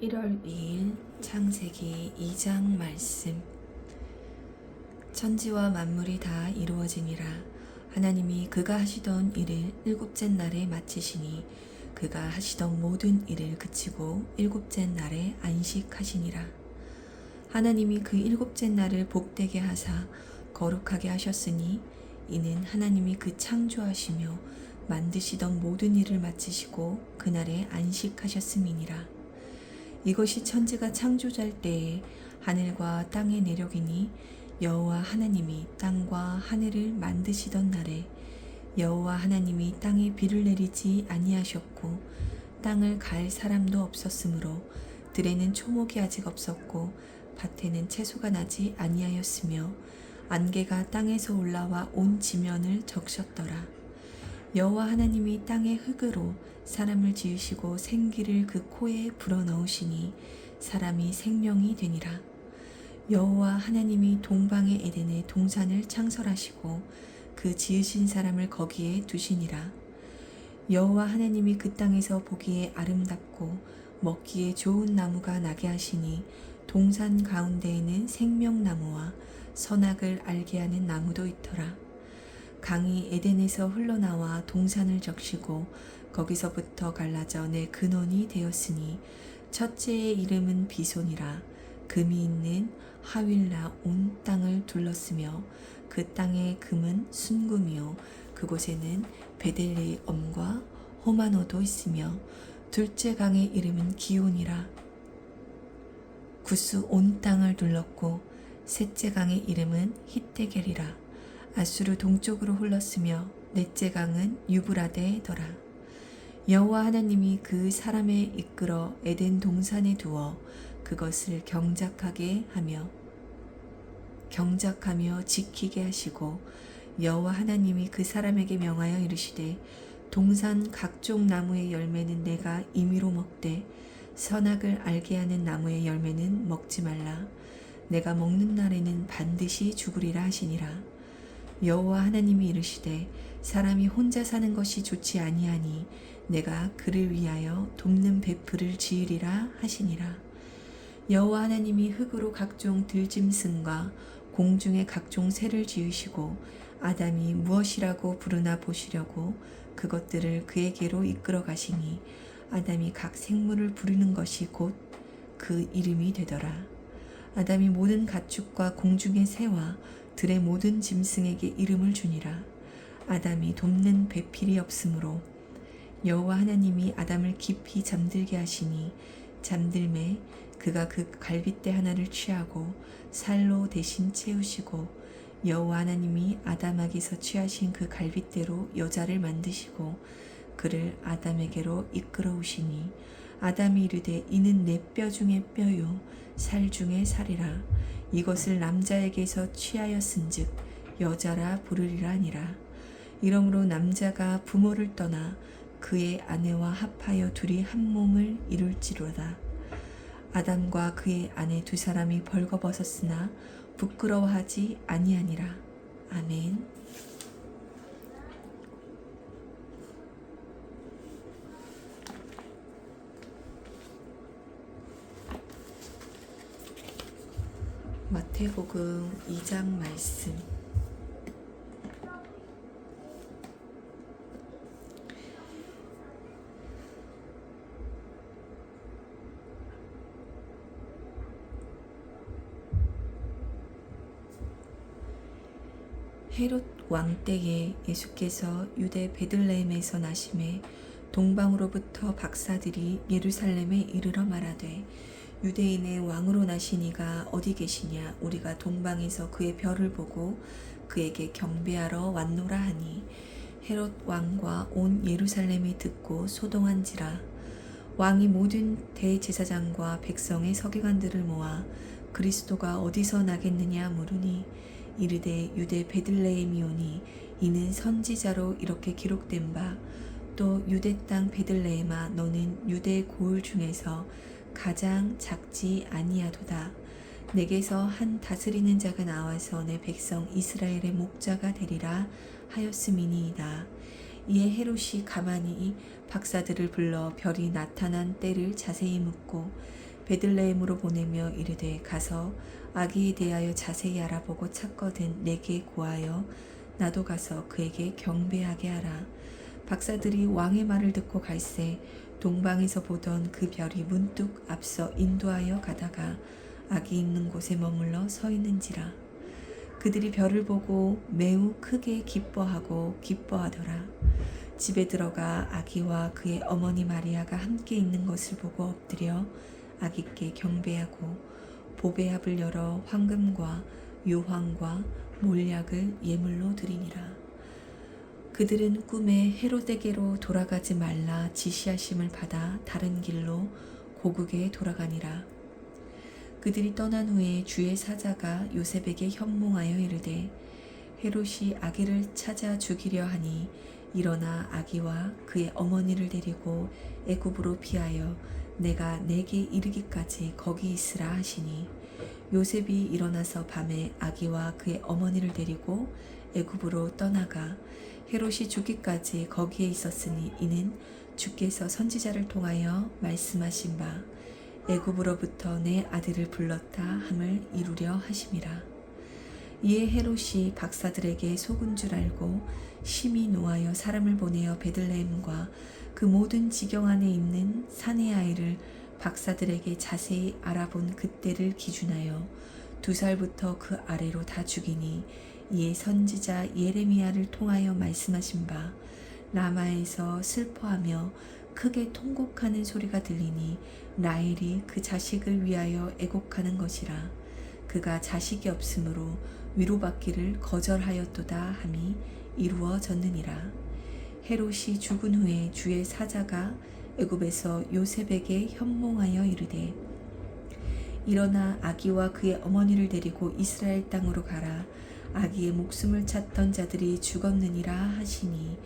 1월 2일 창세기 2장 말씀. 천지와 만물이 다 이루어지니라. 하나님이 그가 하시던 일을 일곱째 날에 마치시니 그가 하시던 모든 일을 그치고 일곱째 날에 안식하시니라. 하나님이 그 일곱째 날을 복되게 하사 거룩하게 하셨으니 이는 하나님이 그 창조하시며 만드시던 모든 일을 마치시고 그날에 안식하셨음이니라. 이것이 천지가 창조될 때에 하늘과 땅의 내력이니 여호와 하나님이 땅과 하늘을 만드시던 날에 여호와 하나님이 땅에 비를 내리지 아니하셨고 땅을 갈 사람도 없었으므로 들에는 초목이 아직 없었고 밭에는 채소가 나지 아니하였으며 안개가 땅에서 올라와 온 지면을 적셨더라. 여호와 하나님이 땅의 흙으로 사람을 지으시고 생기를 그 코에 불어넣으시니 사람이 생명이 되니라. 여호와 하나님이 동방의 에덴에 동산을 창설하시고 그 지으신 사람을 거기에 두시니라. 여호와 하나님이 그 땅에서 보기에 아름답고 먹기에 좋은 나무가 나게 하시니 동산 가운데에는 생명나무와 선악을 알게 하는 나무도 있더라. 강이 에덴에서 흘러나와 동산을 적시고 거기서부터 갈라져 내 근원이 되었으니 첫째의 이름은 비손이라. 금이 있는 하윌라 온 땅을 둘렀으며 그 땅의 금은 순금이요 그곳에는 베델레엄과 호마노도 있으며 둘째 강의 이름은 기온이라. 구스 온 땅을 둘렀고 셋째 강의 이름은 hit데겔이라. 아수르 동쪽으로 흘렀으며 넷째 강은 유브라데더라. 여호와 하나님이 그 사람에 이끌어 에덴 동산에 두어 그것을 경작하며 지키게 하시고 여호와 하나님이 그 사람에게 명하여 이르시되 동산 각종 나무의 열매는 내가 임의로 먹되 선악을 알게 하는 나무의 열매는 먹지 말라. 내가 먹는 날에는 반드시 죽으리라 하시니라. 여호와 하나님이 이르시되 사람이 혼자 사는 것이 좋지 아니하니 내가 그를 위하여 돕는 베풀을 지으리라 하시니라. 여호와 하나님이 흙으로 각종 들짐승과 공중의 각종 새를 지으시고 아담이 무엇이라고 부르나 보시려고 그것들을 그에게로 이끌어 가시니 아담이 각 생물을 부르는 것이 곧 그 이름이 되더라. 아담이 모든 가축과 공중의 새와 들의 모든 짐승에게 이름을 주니라. 아담이 돕는 배필이 없으므로 여호와 하나님이 아담을 깊이 잠들게 하시니 잠들매 그가 그 갈빗대 하나를 취하고 살로 대신 채우시고 여호와 하나님이 아담에게서 취하신 그 갈빗대로 여자를 만드시고 그를 아담에게로 이끌어 오시니 아담이 이르되 이는 내 뼈 중에 뼈요 살 중에 살이라. 이것을 남자에게서 취하였은즉 여자라 부르리라 하니라. 이러므로 남자가 부모를 떠나 그의 아내와 합하여 둘이 한 몸을 이룰지로다. 아담과 그의 아내 두 사람이 벌거벗었으나 부끄러워하지 아니하니라. 아멘. 마태복음 2장 말씀. 헤롯 왕 때에 예수께서 유대 베들레헴에서 나심에 동방으로부터 박사들이 예루살렘에 이르러 말하되 유대인의 왕으로 나신 이가 어디 계시냐? 우리가 동방에서 그의 별을 보고 그에게 경배하러 왔노라 하니 헤롯 왕과 온 예루살렘이 듣고 소동한지라. 왕이 모든 대제사장과 백성의 서기관들을 모아 그리스도가 어디서 나겠느냐 물으니 이르되 유대 베들레헴이오니 이는 선지자로 이렇게 기록된 바 또 유대 땅 베들레헴아 너는 유대 고을 중에서 가장 작지 아니하도다. 내게서 한 다스리는 자가 나와서 내 백성 이스라엘의 목자가 되리라 하였음이니이다. 이에 헤롯이 가만히 박사들을 불러 별이 나타난 때를 자세히 묻고 베들레헴으로 보내며 이르되 가서 아기에 대하여 자세히 알아보고 찾거든 내게 고하여 나도 가서 그에게 경배하게 하라. 박사들이 왕의 말을 듣고 갈새 동방에서 보던 그 별이 문득 앞서 인도하여 가다가 아기 있는 곳에 머물러 서 있는지라. 그들이 별을 보고 매우 크게 기뻐하더라. 집에 들어가 아기와 그의 어머니 마리아가 함께 있는 것을 보고 엎드려 아기께 경배하고 보배합을 열어 황금과 유황과 몰약을 예물로 드리니라. 그들은 꿈에 헤로데게로 돌아가지 말라 지시하심을 받아 다른 길로 고국에 돌아가니라. 그들이 떠난 후에 주의 사자가 요셉에게 현몽하여 이르되 헤롯이 아기를 찾아 죽이려 하니 일어나 아기와 그의 어머니를 데리고 애굽으로 피하여 내가 내게 이르기까지 거기 있으라 하시니 요셉이 일어나서 밤에 아기와 그의 어머니를 데리고 애굽으로 떠나가 헤롯이 죽기까지 거기에 있었으니 이는 주께서 선지자를 통하여 말씀하신 바 애굽으로부터 내 아들을 불렀다 함을 이루려 하심이라. 이에 헤롯이 박사들에게 속은 줄 알고 심히 노하여 사람을 보내어 베들레헴과 그 모든 지경 안에 있는 사내 아이를 박사들에게 자세히 알아본 그때를 기준하여 2살부터 그 아래로 다 죽이니 이에 선지자 예레미야를 통하여 말씀하신 바 라마에서 슬퍼하며 크게 통곡하는 소리가 들리니 라헬이 그 자식을 위하여 애곡하는 것이라. 그가 자식이 없으므로 위로받기를 거절하였도다 함이 이루어졌느니라. 헤롯이 죽은 후에 주의 사자가 애굽에서 요셉에게 현몽하여 이르되 일어나 아기와 그의 어머니를 데리고 이스라엘 땅으로 가라. 아기의 목숨을 찾던 자들이 죽었느니라 하시니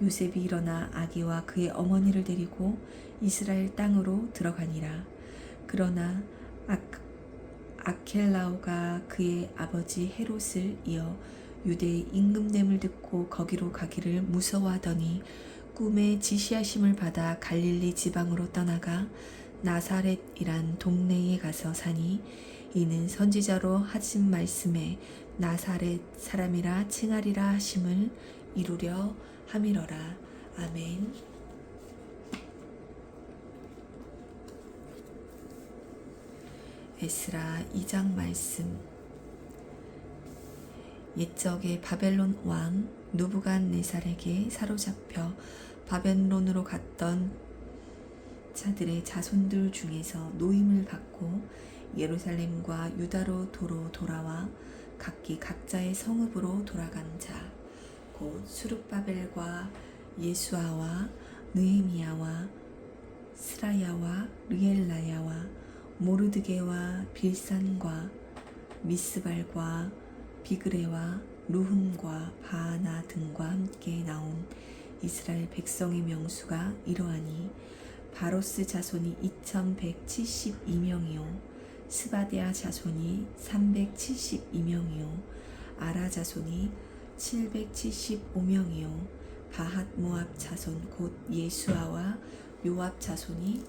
요셉이 일어나 아기와 그의 어머니를 데리고 이스라엘 땅으로 들어가니라. 그러나 아켈라오가 그의 아버지 헤롯을 이어 유대의 임금됨을 듣고 거기로 가기를 무서워하더니 꿈에 지시하심을 받아 갈릴리 지방으로 떠나가 나사렛이란 동네에 가서 사니 이는 선지자로 하신 말씀에 나사렛 사람이라 칭하리라 하심을 이루려 함이러라. 아멘. 에스라 2장 말씀. 옛적에 바벨론 왕 느부갓네살에게 사로잡혀 바벨론으로 갔던 자들의 자손들 중에서 노임을 받고 예루살렘과 유다로 도로 돌아와 각기 각자의 성읍으로 돌아간 자 곧 수룹바벨과 예수아와 느헤미야와 스라야와 르엘라야와 모르드게와 빌산과 미스발과 비그레와 루흠과 바하나 등과 함께 나온 이스라엘 백성의 명수가 이러하니 바로스 자손이 2172명이요 스바데아 자손이 372명이요 아라 자손이 775명이요 바핫 모압 자손 곧 예수아와 요압 자손이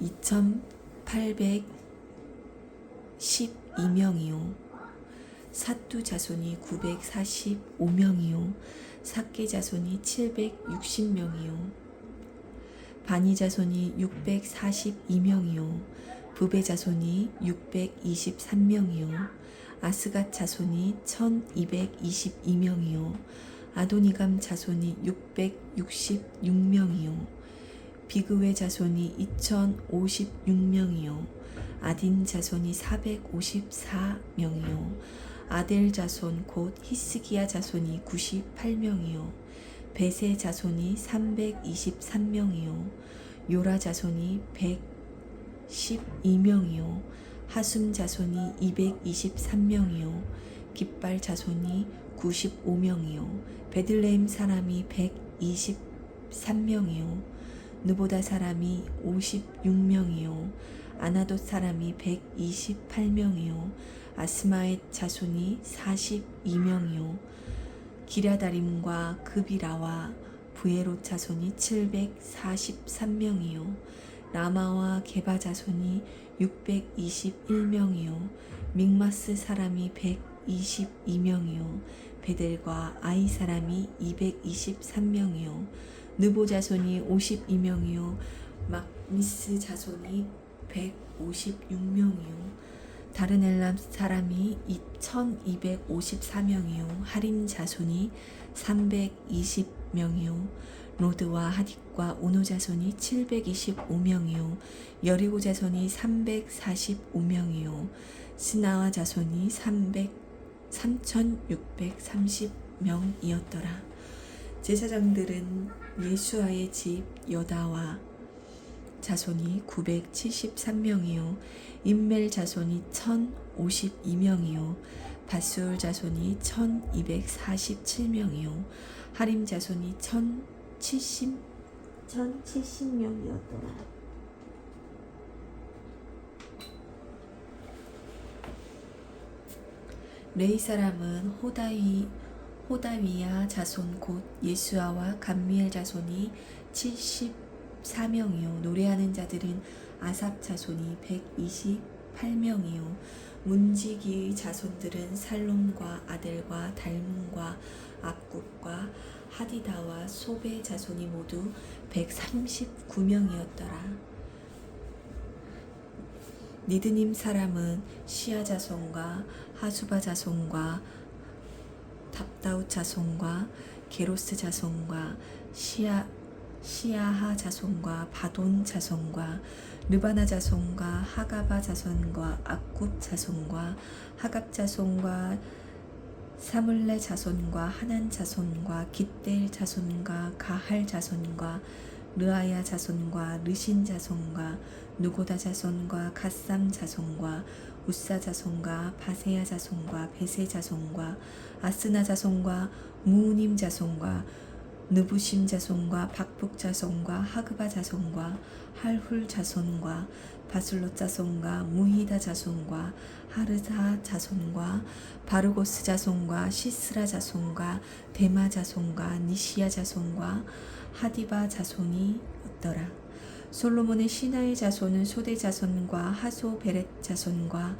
2812명이요 삿두 자손이 945명이요 삭게 자손이 760명이요 바니 자손이 642명이요 부베 자손이 623명이요 아스갓 자손이 1222명이요 아도니감 자손이 666명이요 비그웨 자손이 2056명이요 아딘 자손이 454명이요 아델 자손 곧 히스기야 자손이 98명이요 베세 자손이 323명이요 요라 자손이 112명이요 하숨 자손이 223명이요 깃발 자손이 95명이요 베들레헴 사람이 123명이요 느보다 사람이 56명이요 아나돗 사람이 128명이요 아스마엣 자손이 42명이요 기랴다림과 그비라와 부에롯 자손이 743명이요 라마와 게바 자손이 621명이요 믹마스 사람이 122명이요 베델과 아이 사람이 223명이요 느보 자손이 52명이요 막미스 자손이 156명이요 다른 엘람 사람이 1254명이요 하림 자손이 320명이요 로드와 하딕과 오노 자손이 725명이요 여리고 자손이 345명이요 스나와 자손이 3630명이었더라. 제사장들은 예수아의 집 여다와 자손이 973명이요 임멜 자손이 1052명이요 바수올 자손이 1247명이요 하림 자손이 1070명이었더라. 레이 사람은 호다위야 자손 곧 예수아와 감미엘 자손이 74명이요 노래하는 자들은 아삽 자손이 128명이요 문지기의 자손들은 살롬과 아델과 달문과 악굽과 하디다와 소베 자손이 모두 139명이었더라. 니드님 사람은 시아 자손과 하수바 자손과 답다웃 자손과 게로스 자손과 시아하 자손과 바돈 자손과 르바나 자손과 하가바 자손과 악굽 자손과 하갑 자손과 사물레 자손과 하난 자손과 깃델 자손과 가할 자손과 르아야 자손과 르신 자손과 누고다 자손과 갓삼 자손과 우사 자손과 바세야 자손과 베세 자손과 아스나 자손과 무우님 자손과 느부심 자손과 박북 자손과 하그바 자손과 할훌 자손과 바술롯 자손과 무히다 자손과 하르사 자손과 바르고스 자손과 시스라 자손과 데마 자손과 니시야 자손과 하디바 자손이 없더라. 솔로몬의 신하의 자손은 소대 자손과 하소 베렛 자손과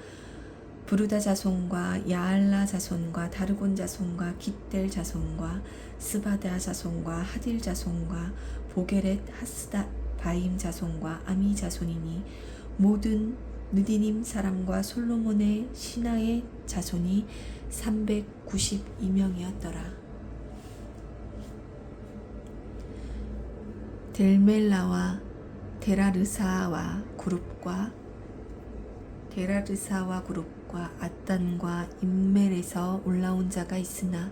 부르다 자손과 야알라 자손과 다르곤 자손과 깃델 자손과 스바다 자손과 하딜 자손과 보게렛 하스다 바임 자손과 아미 자손이니 모든 느디님 사람과 솔로몬의 신하의 자손이 392명이었더라. 델멜라와 데라르사와 그룹과 아단과 임멜에서 올라온 자가 있으나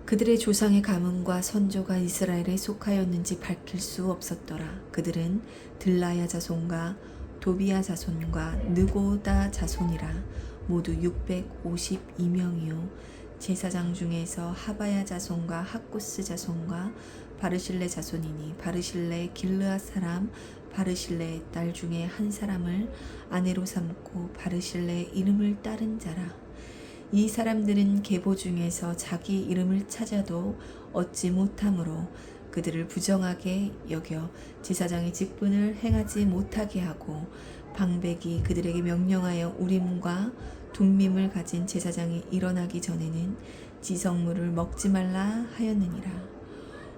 그들의 조상의 가문과 선조가 이스라엘에 속하였는지 밝힐 수 없었더라. 그들은 들라야 자손과 도비야 자손과 느고다 자손이라 모두 652명이요 제사장 중에서 하바야 자손과 학구스 자손과 바르실레 자손이니 바르실레 길르앗 사람 바르실레의 딸 중에 한 사람을 아내로 삼고 바르실레의 이름을 따른 자라. 이 사람들은 계보 중에서 자기 이름을 찾아도 얻지 못하므로 그들을 부정하게 여겨 제사장의 직분을 행하지 못하게 하고 방백이 그들에게 명령하여 우림과 둠밈을 가진 제사장이 일어나기 전에는 지성물을 먹지 말라 하였느니라.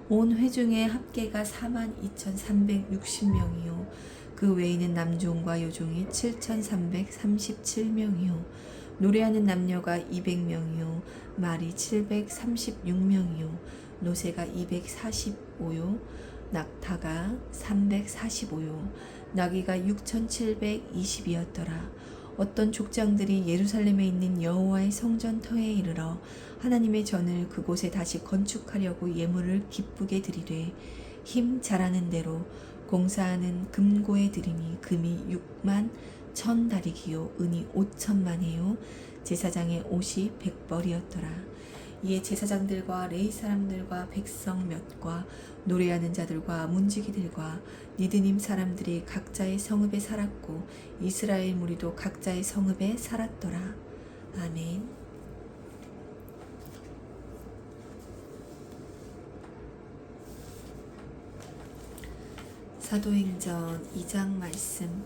온 회중의 합계가 42,360명이요 그 외에는 남종과 여종이 7,337명이요 노래하는 남녀가 200명이요 말이 736명이요 노새가 245요 낙타가 345요 나귀가 6,720이었더라. 어떤 족장들이 예루살렘에 있는 여호와의 성전터에 이르러 하나님의 전을 그곳에 다시 건축하려고 예물을 기쁘게 드리되 힘 잘하는 대로 공사하는 금고에 드리니 금이 6만 1,000다리기요 은이 5천만이요 제사장의 옷이 100벌이었더라. 이에 제사장들과 레위 사람들과 백성 몇과 노래하는 자들과 문지기들과 니드님 사람들이 각자의 성읍에 살았고 이스라엘 무리도 각자의 성읍에 살았더라. 아멘. 사도행전 2장 말씀.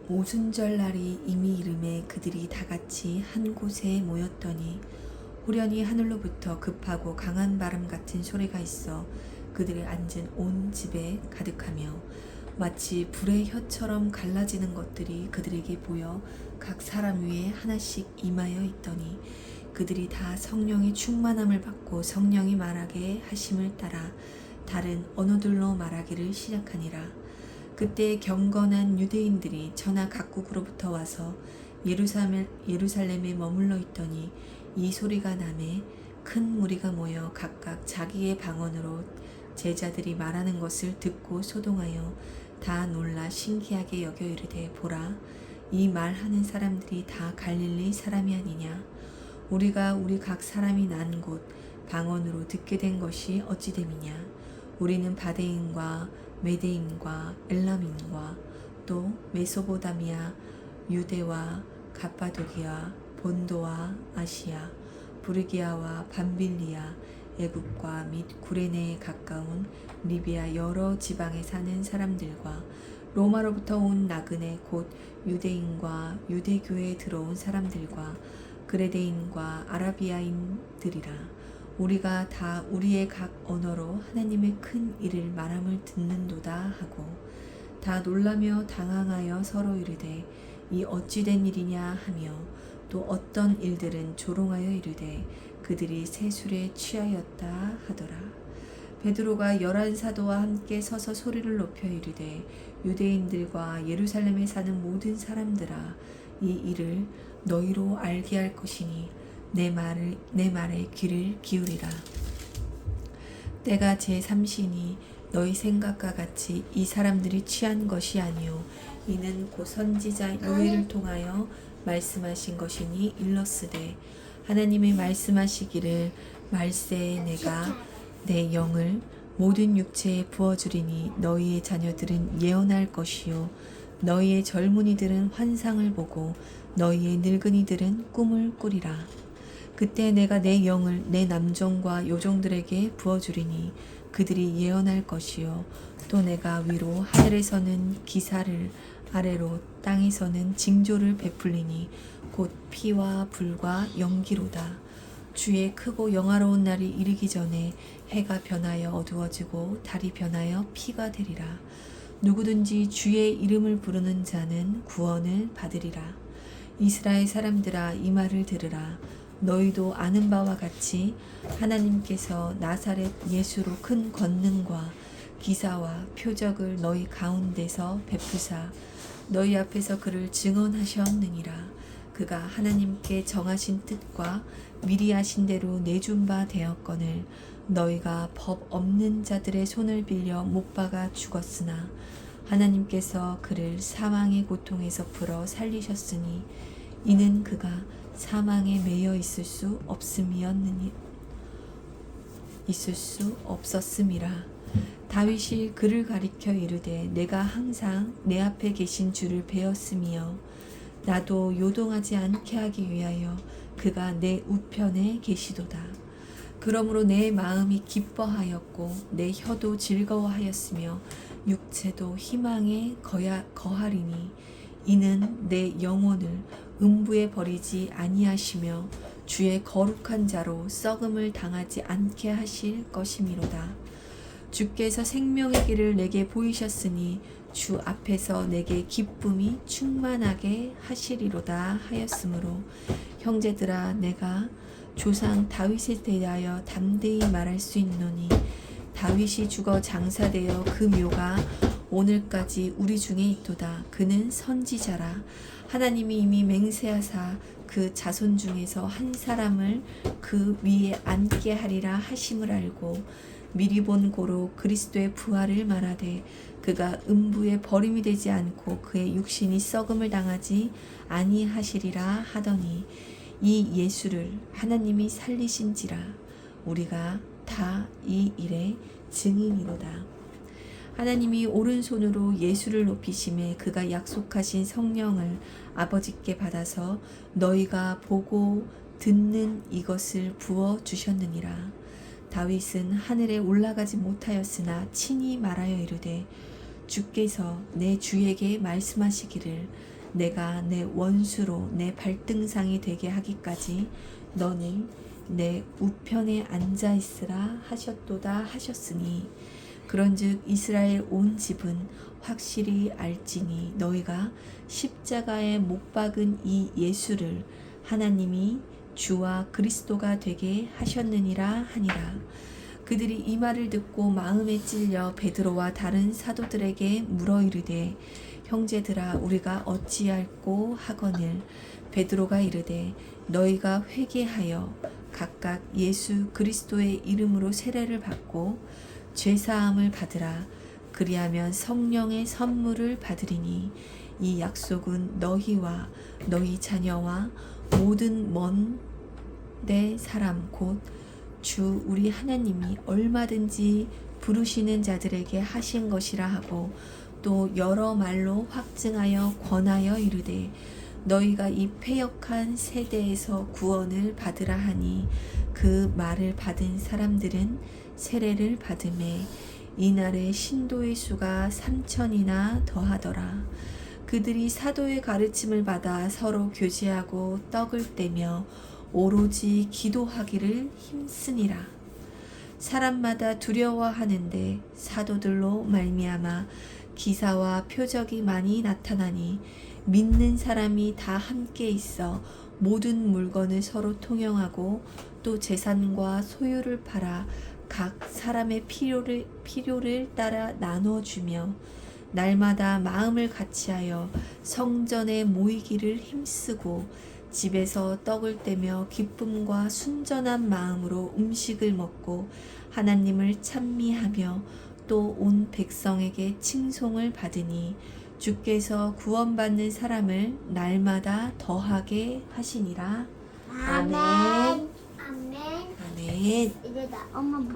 오순절날이 이미 이름에 그들이 다같이 한 곳에 모였더니 호련히 하늘로부터 급하고 강한 바람 같은 소리가 있어 그들이 앉은 온 집에 가득하며 마치 불의 혀처럼 갈라지는 것들이 그들에게 보여 각 사람 위에 하나씩 임하여 있더니 그들이 다 성령의 충만함을 받고 성령이 말하게 하심을 따라 다른 언어들로 말하기를 시작하니라. 그때 경건한 유대인들이 천하 각국으로부터 와서 예루살렘에 머물러 있더니 이 소리가 나매 큰 무리가 모여 각각 자기의 방언으로 제자들이 말하는 것을 듣고 소동하여 다 놀라 신기하게 여겨 이르되 보라, 이 말하는 사람들이 다 갈릴리 사람이 아니냐. 우리가 우리 각 사람이 난 곳 방언으로 듣게 된 것이 어찌 됨이냐. 우리는 바데인과 메데인과 엘람인과 또 메소보다미아, 유대와 갑바도기아, 본도와 아시아, 부르기아와 밤빌리아, 애굽과 및 구레네에 가까운 리비아 여러 지방에 사는 사람들과 로마로부터 온 나그네 곧 유대인과 유대교회에 들어온 사람들과 그레데인과 아라비아인들이라. 우리가 다 우리의 각 언어로 하나님의 큰 일을 말함을 듣는도다 하고 다 놀라며 당황하여 서로 이르되 이 어찌 된 일이냐 하며 또 어떤 일들은 조롱하여 이르되 그들이 세술에 취하였다 하더라. 베드로가 11 사도와 함께 서서 소리를 높여 이르되 유대인들과 예루살렘에 사는 모든 사람들아, 이 일을 너희로 알게 할 것이니 내 말에 귀를 기울이라. 때가 제3시니 너희 생각과 같이 이 사람들이 취한 것이 아니요 이는 곧 선지자 요엘을 통하여 말씀하신 것이니 일렀으되 하나님이 말씀하시기를 말세에 내가 내 영을 모든 육체에 부어주리니 너희의 자녀들은 예언할 것이요 너희의 젊은이들은 환상을 보고 너희의 늙은이들은 꿈을 꾸리라. 그때 내가 내 영을 내 남종과 요종들에게 부어주리니 그들이 예언할 것이요 또 내가 위로 하늘에서는 기사를 아래로 땅에서는 징조를 베풀리니 곧 피와 불과 연기로다. 주의 크고 영화로운 날이 이르기 전에 해가 변하여 어두워지고 달이 변하여 피가 되리라. 누구든지 주의 이름을 부르는 자는 구원을 받으리라. 이스라엘 사람들아, 이 말을 들으라. 너희도 아는 바와 같이 하나님께서 나사렛 예수로 큰 권능과 기사와 표적을 너희 가운데서 베푸사 너희 앞에서 그를 증언하셨느니라. 그가 하나님께 정하신 뜻과 미리 하신 대로 내준 바 되었거늘 너희가 법 없는 자들의 손을 빌려 못 박아 죽었으나 하나님께서 그를 사망의 고통에서 풀어 살리셨으니 이는 그가 사망에 매여 있을 수 없었음이라. 다윗이 그를 가리켜 이르되 내가 항상 내 앞에 계신 주를 배웠으며 나도 요동하지 않게 하기 위하여 그가 내 우편에 계시도다. 그러므로 내 마음이 기뻐하였고 내 혀도 즐거워하였으며 육체도 희망에 거하리니 이는 내 영혼을 음부에 버리지 아니하시며 주의 거룩한 자로 썩음을 당하지 않게 하실 것이미로다. 주께서 생명의 길을 내게 보이셨으니 주 앞에서 내게 기쁨이 충만하게 하시리로다 하였으므로 형제들아, 내가 조상 다윗에 대하여 담대히 말할 수 있노니 다윗이 죽어 장사되어 그 묘가 오늘까지 우리 중에 있도다. 그는 선지자라. 하나님이 이미 맹세하사 그 자손 중에서 한 사람을 그 위에 앉게 하리라 하심을 알고 미리 본 고로 그리스도의 부활을 말하되 그가 음부에 버림이 되지 않고 그의 육신이 썩음을 당하지 아니하시리라 하더니 이 예수를 하나님이 살리신지라. 우리가 다 이 일의 증인이로다. 하나님이 오른손으로 예수를 높이심에 그가 약속하신 성령을 아버지께 받아서 너희가 보고 듣는 이것을 부어 주셨느니라. 다윗은 하늘에 올라가지 못하였으나 친히 말하여 이르되 주께서 내 주에게 말씀하시기를 내가 내 원수로 내 발등상이 되게 하기까지 너는 내 우편에 앉아 있으라 하셨도다 하셨으니 그런즉 이스라엘 온 집은 확실히 알지니 너희가 십자가에 못 박은 이 예수를 하나님이 주와 그리스도가 되게 하셨느니라 하니라. 그들이 이 말을 듣고 마음에 찔려 베드로와 다른 사도들에게 물어 이르되 형제들아 우리가 어찌할꼬 하거늘 베드로가 이르되 너희가 회개하여 각각 예수 그리스도의 이름으로 세례를 받고 죄사함을 받으라. 그리하면 성령의 선물을 받으리니 이 약속은 너희와 너희 자녀와 모든 먼 데 사람 곧 주 우리 하나님이 얼마든지 부르시는 자들에게 하신 것이라 하고 또 여러 말로 확증하여 권하여 이르되 너희가 이 패역한 세대에서 구원을 받으라 하니 그 말을 받은 사람들은 세례를 받음에 이날에 신도의 수가 3,000이나 더하더라. 그들이 사도의 가르침을 받아 서로 교제하고 떡을 떼며 오로지 기도하기를 힘쓰니라. 사람마다 두려워하는데 사도들로 말미암아 기사와 표적이 많이 나타나니 믿는 사람이 다 함께 있어 모든 물건을 서로 통용하고 또 재산과 소유를 팔아 각 사람의 필요를 따라 나눠주며 날마다 마음을 같이하여 성전에 모이기를 힘쓰고 집에서 떡을 떼며 기쁨과 순전한 마음으로 음식을 먹고 하나님을 찬미하며 또 온 백성에게 칭송을 받으니 주께서 구원받는 사람을 날마다 더하게 하시니라. 아멘. 아멘. 아멘. 이제 나 엄마